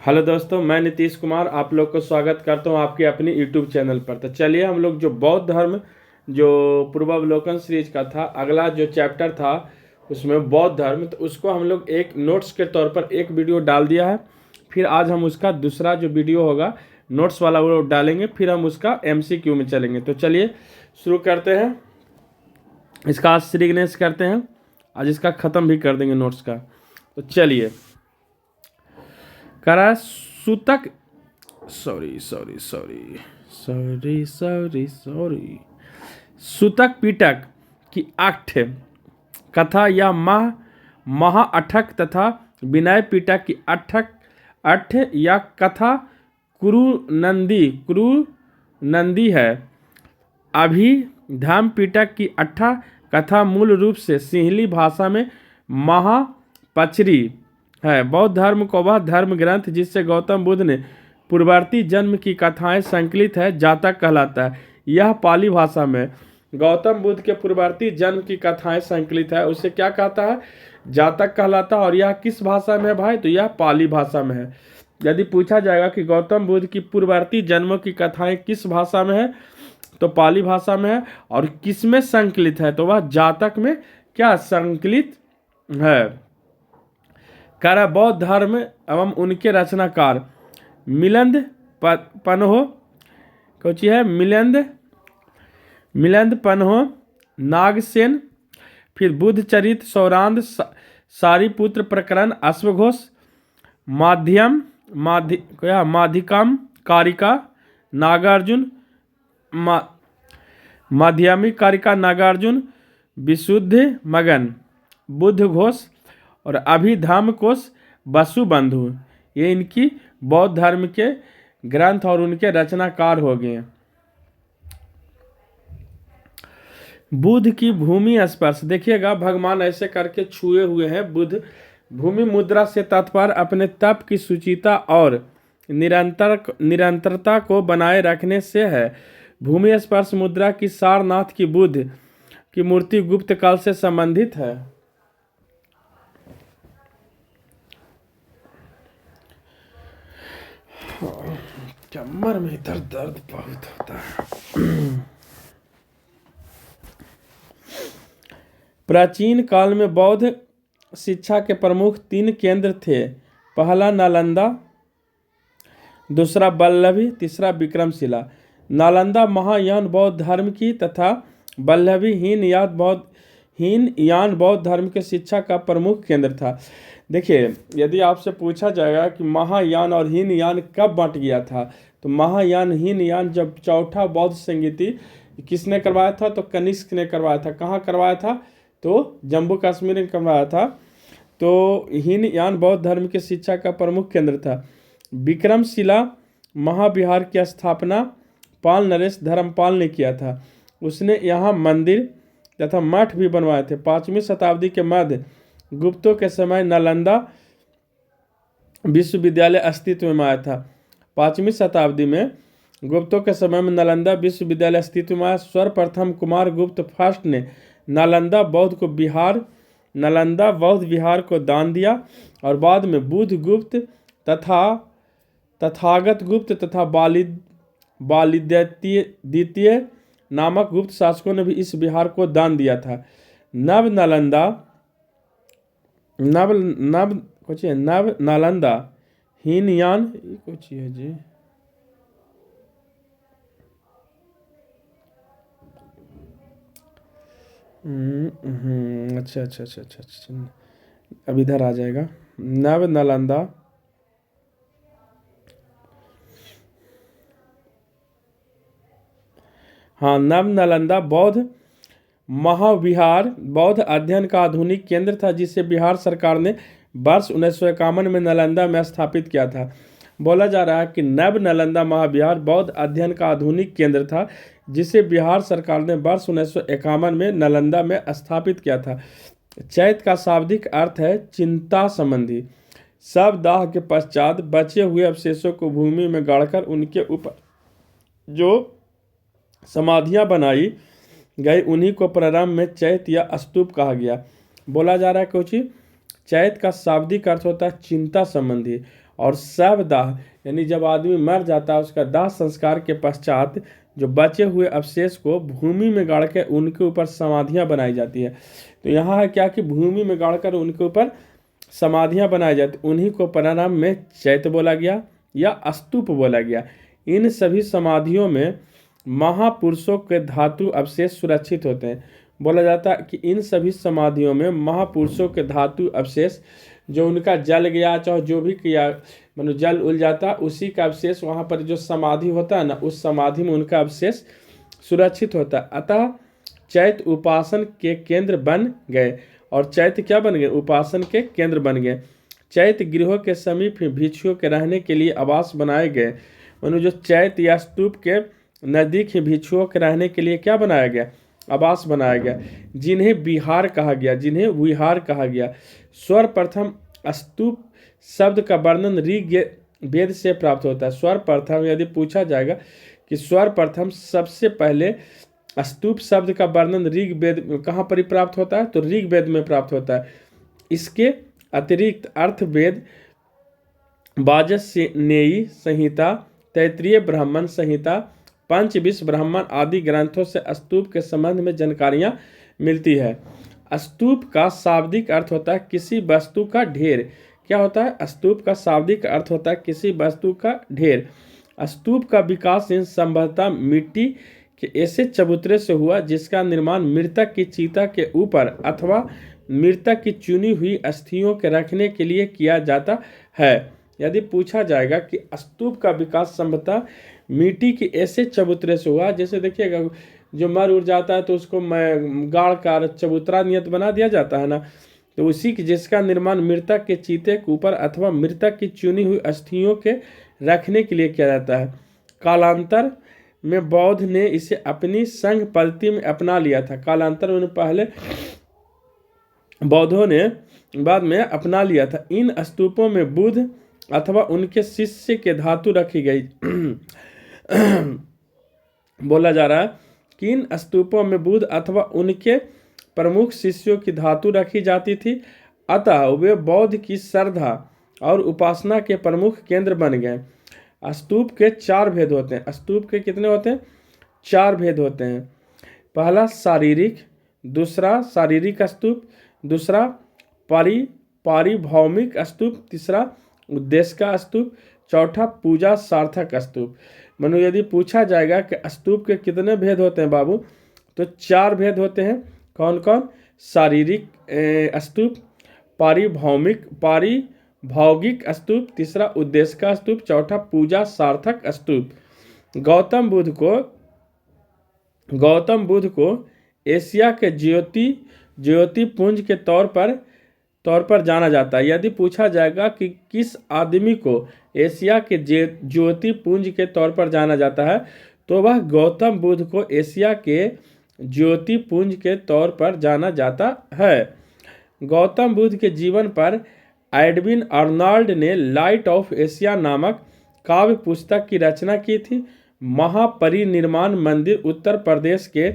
Hello दोस्तों, मैं नीतीश कुमार आप लोग को स्वागत करता हूं आपके अपनी यूट्यूब चैनल पर। तो चलिए हम लोग जो बौद्ध धर्म जो पूर्वावलोकन सीरीज का था, अगला जो चैप्टर था उसमें बौद्ध धर्म, तो उसको हम लोग एक नोट्स के तौर पर एक वीडियो डाल दिया है। फिर आज हम उसका दूसरा जो वीडियो होगा नोट्स वाला वो डालेंगे, फिर हम उसका MCQ में चलेंगे। तो चलिए शुरू करते हैं। इसका आज श्री गणेश करते हैं, आज इसका ख़त्म भी कर देंगे नोट्स का। तो चलिए करा सूतक sorry sorry sorry sorry sorry sorry सूतक पिटक की अठ कथा या महा अठक तथा विनय पिटक की अठ या कथा कुरु नंदी है। अभिधाम पिटक की अट्ठा कथा मूल रूप से सिंहली भाषा में महापचरी है। बौद्ध धर्म को वह धर्म ग्रंथ जिससे गौतम बुद्ध ने पूर्ववर्ती जन्म की कथाएं संकलित है जातक कहलाता है। यह पाली भाषा में गौतम बुद्ध के पूर्ववर्ती जन्म की कथाएं संकलित है, उसे क्या कहता है? जातक कहलाता है। और यह किस भाषा में है भाई? तो यह पाली भाषा में है। यदि पूछा जाएगा कि गौतम बुद्ध की पूर्ववर्ती जन्मों की कथाएं किस भाषा में है, तो पाली भाषा में है। और किस में संकलित है? तो वह जातक में क्या संकलित है। करा बौद्ध धर्म एवं उनके रचनाकार मिलिंद पन्हो कोची है मिलिंद पन्हो नागसेन, फिर बुद्ध चरित सौरांद सारिपुत्र प्रकरण अश्वघोष माधिकम कारिका नागार्जुन माध्यमिक कारिका नागार्जुन विशुद्ध मगन बुद्ध घोष और अभिधाम कोश वसुबंधु, ये इनकी बौद्ध धर्म के ग्रंथ और उनके रचनाकार हो गए। बुद्ध की भूमि स्पर्श देखिएगा, भगवान ऐसे करके छुए हुए हैं। बुद्ध भूमि मुद्रा से तात्पर्य अपने तप की सुचिता और निरंतरता को बनाए रखने से है। भूमि स्पर्श मुद्रा की सारनाथ की बुद्ध की मूर्ति गुप्त काल से संबंधित है। कमर में इधर दर्द बहुत होता है। प्राचीन काल में बौद्ध शिक्षा के प्रमुख 3 केंद्र थे। पहला नालंदा, दूसरा वल्लभी, तीसरा विक्रमशिला। नालंदा महायान बौद्ध धर्म की तथा वल्लभी हीनयान बौद्ध धर्म के शिक्षा का प्रमुख केंद्र था। देखिए, यदि आपसे पूछा जाएगा कि महायान और हीनयान कब बंट गया था, तो महायान हीनयान जब चौथा बौद्ध संगीति किसने करवाया था? तो कनिष्क ने करवाया था। कहाँ करवाया था? तो जम्मू कश्मीर में करवाया था। तो हीनयान बौद्ध धर्म के शिक्षा का प्रमुख केंद्र था। विक्रमशिला महाविहार की स्थापना पाल नरेश धर्मपाल ने किया था। उसने यहाँ मंदिर तथा मठ भी बनवाए थे। 5वीं शताब्दी के मध्य गुप्तों के समय नालंदा विश्वविद्यालय अस्तित्व में आया था। 5वीं शताब्दी में गुप्तों के समय में नालंदा विश्वविद्यालय अस्तित्व में आया। सर्वप्रथम कुमार गुप्त फर्स्ट ने नालंदा बौद्ध विहार को दान दिया और बाद में बुद्ध गुप्त तथागत गुप्त तथा द्वितीय नामक गुप्त शासकों ने भी इस विहार को दान दिया था। नव नालंदा हीनयान कुछ है जी। अच्छा, अब इधर आ जाएगा। नव नालंदा नव नालंदा बौद्ध महाविहार बौद्ध अध्ययन का आधुनिक केंद्र था, जिसे बिहार सरकार ने वर्ष 1951 में नालंदा में स्थापित किया था। बोला जा रहा है कि नव नालंदा महाविहार बौद्ध अध्ययन का आधुनिक केंद्र था, जिसे बिहार सरकार ने वर्ष 1951 में नालंदा में स्थापित किया था। चैत का शाब्दिक अर्थ है चिंता संबंधी। शवदाह के पश्चात बचे हुए अवशेषों को भूमि में गाड़कर उनके ऊपर जो समाधियां बनाई गई उन्हीं को प्रारंभ में चैत या स्तूप कहा गया। बोला जा रहा है कुछ चैत का शाब्दिक अर्थ होता है चिंता संबंधी। और शवदाह यानी जब आदमी मर जाता है उसका दाह संस्कार के पश्चात जो बचे हुए अवशेष को भूमि में गाड़ के उनके ऊपर समाधियां बनाई जाती है। तो यहाँ है क्या कि भूमि में गाड़कर उनके ऊपर समाधियां बनाई जाती, उन्हीं को प्रारंभ में चैत बोला गया या स्तूप बोला गया। इन सभी समाधियों में महापुरुषों के धातु अवशेष सुरक्षित होते हैं। बोला जाता है कि इन सभी समाधियों में महापुरुषों के धातु अवशेष जो उनका जल गया चाहे जो भी किया मतलब जल उल जाता उसी का अवशेष वहाँ पर जो समाधि होता है ना उस समाधि में उनका अवशेष सुरक्षित होता है। अतः चैत उपासन के केंद्र बन गए। और चैत क्या बन गए? उपासन के केंद्र बन गए। चैत गृहों के समीप भिक्षुओं के रहने के लिए आवास बनाए गए। मानो जो चैत या स्तूप के नजदीक ही भिक्षुओं के रहने के लिए क्या बनाया गया? आवास बनाया गया, जिन्हें विहार कहा गया, जिन्हें विहार कहा गया। सर्वप्रथम स्तूप शब्द का वर्णन ऋग वेद से प्राप्त होता है। सर्वप्रथम यदि पूछा जाएगा कि सर्वप्रथम सबसे पहले स्तूप शब्द का वर्णन ऋग वेद कहाँ पर प्राप्त होता है? तो ऋग वेद में प्राप्त होता है। इसके अतिरिक्त अर्थवेद, वाजस्नेयी संहिता, तैत्तिरीय ब्राह्मण संहिता, पंचविंश ब्राह्मण आदि ग्रंथों से स्तूप के संबंध में जानकारियां मिलती है। स्तूप का शाब्दिक अर्थ होता है किसी वस्तु का ढेर। क्या होता है? स्तूप का शाब्दिक अर्थ होता है किसी वस्तु का ढेर। स्तूप का विकास संभवतः मिट्टी के ऐसे चबूतरे से हुआ जिसका निर्माण मृतक की चिता के ऊपर अथवा मृतक की चुनी हुई अस्थियों के रखने के लिए किया जाता है। यदि पूछा जाएगा कि स्तूप का विकास संभवतः मिट्टी के ऐसे चबूतरे से हुआ, जैसे देखिएगा जो मर उड़ जाता है तो उसको गाड़ कर चबूतरा नियत बना दिया जाता है ना, तो उसी की जिसका निर्माण मृतक के चीते के ऊपर अथवा मृतक की चुनी हुई अस्थियों के रखने के लिए किया जाता है। कालांतर में बौद्ध ने इसे अपनी संघ पद्धति में अपना लिया था। कालांतर में पहले बौद्धों ने बाद में अपना लिया था। इन स्तूपों में बुद्ध अथवा उनके शिष्य के धातु रखी गई। बोला जा रहा है कि इन स्तूपों में बुद्ध अथवा उनके प्रमुख शिष्यों की धातु रखी जाती थी, अतः वे बौद्ध की श्रद्धा और उपासना के प्रमुख केंद्र बन गए। स्तूप के 4 भेद होते हैं। स्तूप के कितने होते हैं? 4 भेद होते हैं। पहला शारीरिक, दूसरा शारीरिक स्तूप, दूसरा पारिभौमिक स्तूप, तीसरा उद्देश्य का स्तूप, चौथा पूजा सार्थक स्तूप। मनु यदि पूछा जाएगा कि स्तूप के कितने भेद होते हैं बाबू, तो 4 भेद होते हैं। कौन कौन? शारीरिक स्तूप, पारिभौगिक स्तूप, तीसरा उद्देश्य का स्तूप, चौथा पूजा सार्थक स्तूप। गौतम बुद्ध को एशिया के ज्योति पुंज के तौर पर जाना जाता है। यदि पूछा जाएगा कि किस आदमी को एशिया के ज्योति पुंज के तौर पर जाना जाता है, तो वह गौतम बुद्ध को एशिया के ज्योति पुंज के तौर पर जाना जाता है। गौतम बुद्ध के जीवन पर एडविन आर्नल्ड ने लाइट ऑफ एशिया नामक काव्य पुस्तक की रचना की थी। महापरिनिर्वाण मंदिर उत्तर प्रदेश के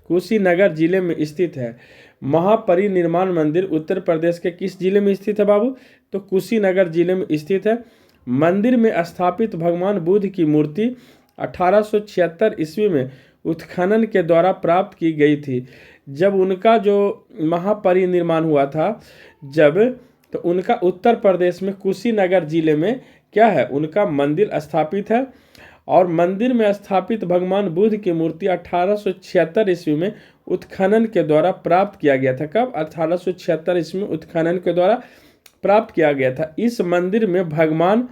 कुशीनगर जिले में स्थित है। महापरिनिर्वाण मंदिर उत्तर प्रदेश के किस जिले में स्थित है बाबू? तो कुशीनगर जिले में स्थित है। मंदिर में स्थापित भगवान बुद्ध की मूर्ति 1876 ईस्वी में उत्खनन के द्वारा प्राप्त की गई थी। जब उनका जो महापरिनिर्वाण हुआ था तो उनका उत्तर प्रदेश में कुशीनगर जिले में क्या है? उनका मंदिर स्थापित है। और मंदिर में स्थापित भगवान बुद्ध की मूर्ति 1876 ईस्वी में उत्खनन के द्वारा प्राप्त किया गया था। कब? 1876 ईस्वी में उत्खनन के द्वारा प्राप्त किया गया था। इस मंदिर में भगवान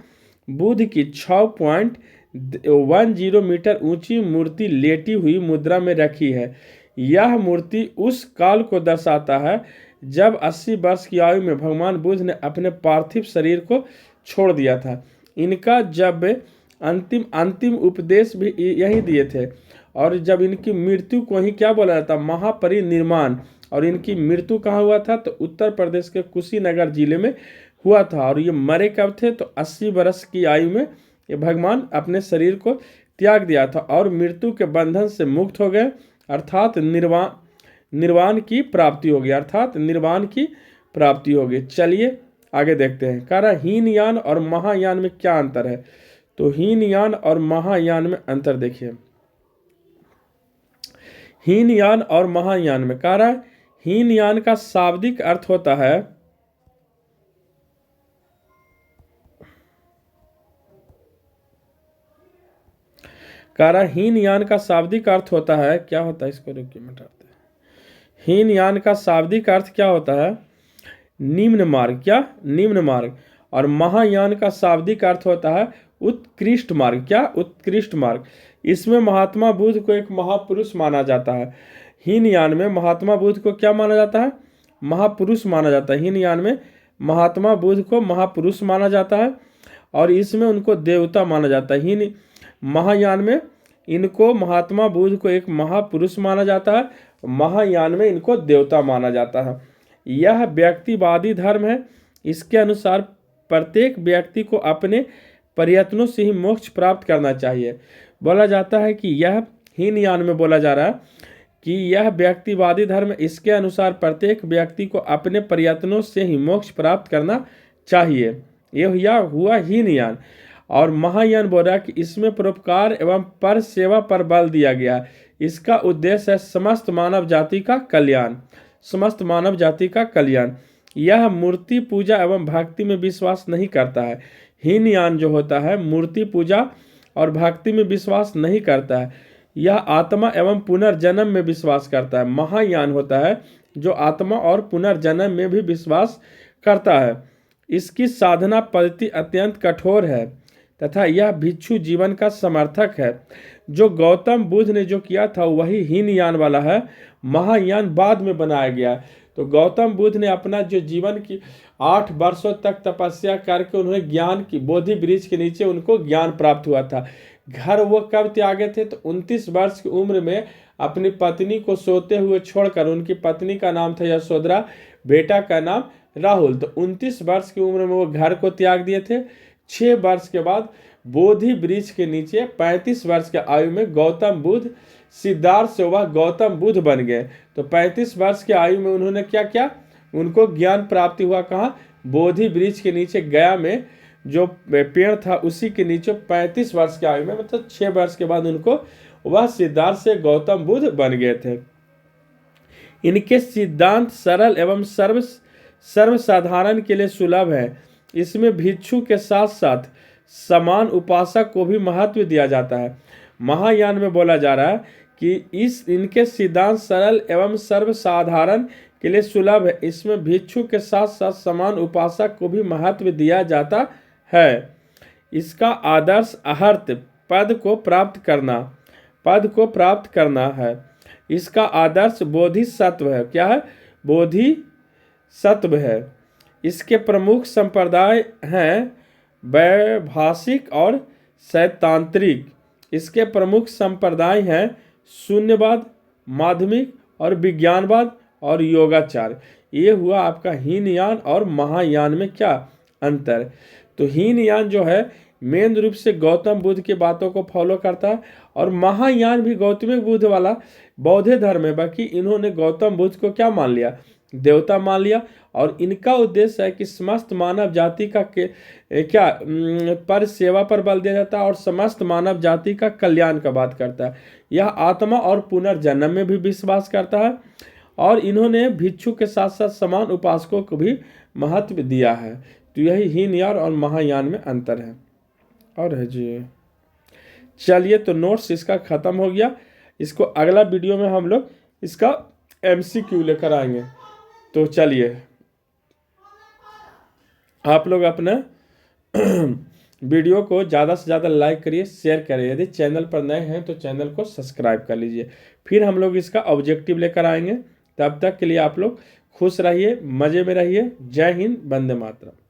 बुद्ध की 6.10 मीटर ऊंची मूर्ति लेटी हुई मुद्रा में रखी है। यह मूर्ति उस काल को दर्शाता है जब 80 वर्ष की आयु में भगवान बुद्ध ने अपने पार्थिव शरीर को छोड़ दिया था। इनका जब अंतिम उपदेश भी यही दिए थे। और जब इनकी मृत्यु को ही क्या बोला जाता? महापरिनिर्वाण। और इनकी मृत्यु कहाँ हुआ था? तो उत्तर प्रदेश के कुशीनगर जिले में हुआ था। और ये मरे कब थे? तो 80 वर्ष की आयु में ये भगवान अपने शरीर को त्याग दिया था और मृत्यु के बंधन से मुक्त हो गए, अर्थात निर्वाण की प्राप्ति हो गई। अर्थात निर्वाण की प्राप्ति होगी। चलिए आगे देखते हैं। कह रहा हीनयान और महायान में क्या अंतर है। तो हीनयान और महायान में अंतर देखिए। हीनयान और महायान में कह रहा है हीनयान का शाब्दिक अर्थ होता है हीनयान का शाब्दिक अर्थ होता है, क्या होता है इसको रुकिए मिटाते हैं। हीनयान का शाब्दिक अर्थ क्या होता है, निम्न मार्ग, क्या निम्न मार्ग। और महायान का शाब्दिक अर्थ होता है उत्कृष्ट मार्ग, क्या उत्कृष्ट मार्ग। इसमें महात्मा बुद्ध को एक महापुरुष माना जाता है। हीनयान में महात्मा बुद्ध को क्या माना जाता है, महापुरुष माना जाता है। हीनयान में महात्मा बुद्ध को महापुरुष माना जाता है और इसमें उनको देवता माना जाता है। हीन महायान में इनको महात्मा बुद्ध को एक महापुरुष माना जाता है, महायान में इनको देवता माना जाता है। यह व्यक्तिवादी धर्म है। इसके अनुसार प्रत्येक व्यक्ति को अपने प्रयत्नों से ही मोक्ष प्राप्त करना चाहिए। बोला जाता है कि यह हीनयान में बोला जा रहा है कि यह व्यक्तिवादी धर्म, इसके अनुसार प्रत्येक व्यक्ति को अपने प्रयत्नों से ही मोक्ष प्राप्त करना चाहिए। यह हुआ हीनयान। और महायान बोल रहा है कि इसमें परोपकार एवं पर सेवा पर बल दिया गया। इसका उद्देश्य है समस्त मानव जाति का कल्याण, समस्त मानव जाति का कल्याण। यह मूर्ति पूजा एवं भक्ति में विश्वास नहीं करता है। हीनयान जो होता है मूर्ति पूजा और भक्ति में विश्वास नहीं करता है। यह आत्मा एवं पुनर्जन्म में विश्वास करता है। महायान होता है जो आत्मा और पुनर्जन्म में भी विश्वास करता है। इसकी साधना पद्धति अत्यंत कठोर है तथा यह भिक्षु जीवन का समर्थक है। जो गौतम बुद्ध ने जो किया था वही हीनयान वाला है, महायान बाद में बनाया गया। तो गौतम बुद्ध ने अपना जो जीवन की 8 वर्षों तक तपस्या करके उन्होंने ज्ञान की बोधि वृक्ष के नीचे उनको ज्ञान प्राप्त हुआ था। घर वो कब त्यागे थे, तो 29 वर्ष की उम्र में अपनी पत्नी को सोते हुए छोड़कर, उनकी पत्नी का नाम था यशोधरा, बेटा का नाम राहुल। तो 29 वर्ष की उम्र में वो घर को त्याग दिए थे। 6 वर्ष के बाद बोधि वृक्ष के नीचे 35 वर्ष के आयु में गौतम बुद्ध सिद्धार्थ से वह गौतम बुद्ध बन गए। तो 35 वर्ष की आयु में उन्होंने क्या किया, उनको ज्ञान प्राप्ति हुआ कहाँ, बोधि वृक्ष के नीचे गया में जो पेड़ था उसी के नीचे 35 वर्ष की आयु में, मतलब 6 वर्ष के बाद उनको वह सिद्धार्थ से गौतम बुद्ध बन गए थे। इनके सिद्धांत सरल एवं सर्वसाधारण के लिए सुलभ है। इसमें भिक्षु के साथ साथ समान उपासक को भी महत्व दिया जाता है। महायान में बोला जा रहा है कि इनके सिद्धांत सरल एवं सर्वसाधारण के लिए सुलभ है। इसमें भिक्षु के साथ साथ समान उपासक को भी महत्व दिया जाता है। इसका आदर्श अर्थ पद को प्राप्त करना है। इसका आदर्श बोधिसत्व है, क्या है, बोधिसत्व है। इसके प्रमुख संप्रदाय हैं वैभाषिक और सैद्धांतिक। इसके प्रमुख संप्रदाय हैं शून्यवाद, माध्यमिक और विज्ञानवाद और योगाचार। ये हुआ आपका हीनयान और महायान में क्या अंतर। तो हीनयान जो है मेन रूप से गौतम बुद्ध की बातों को फॉलो करता है और महायान भी गौतम बुद्ध वाला बौद्ध धर्म है। बाकी इन्होंने गौतम बुद्ध को क्या मान लिया, देवता मान लिया। और इनका उद्देश्य है कि समस्त मानव जाति का पर सेवा पर बल दिया जाता है और समस्त मानव जाति का कल्याण का बात करता है। यह आत्मा और पुनर्जन्म में भी विश्वास करता है और इन्होंने भिक्षु के साथ साथ समान उपासकों को भी महत्व दिया है। तो यही हीनयान और महायान में अंतर है। और है जी, चलिए तो नोट्स इसका खत्म हो गया। इसको अगला वीडियो में हम लोग इसका MCQ लेकर आएंगे। तो चलिए आप लोग अपना वीडियो को ज़्यादा से ज़्यादा लाइक करिए, शेयर करिए। यदि चैनल पर नए हैं तो चैनल को सब्सक्राइब कर लीजिए। फिर हम लोग इसका ऑब्जेक्टिव लेकर आएंगे। तब तक के लिए आप लोग खुश रहिए, मज़े में रहिए। जय हिंद, वंदे मातरम।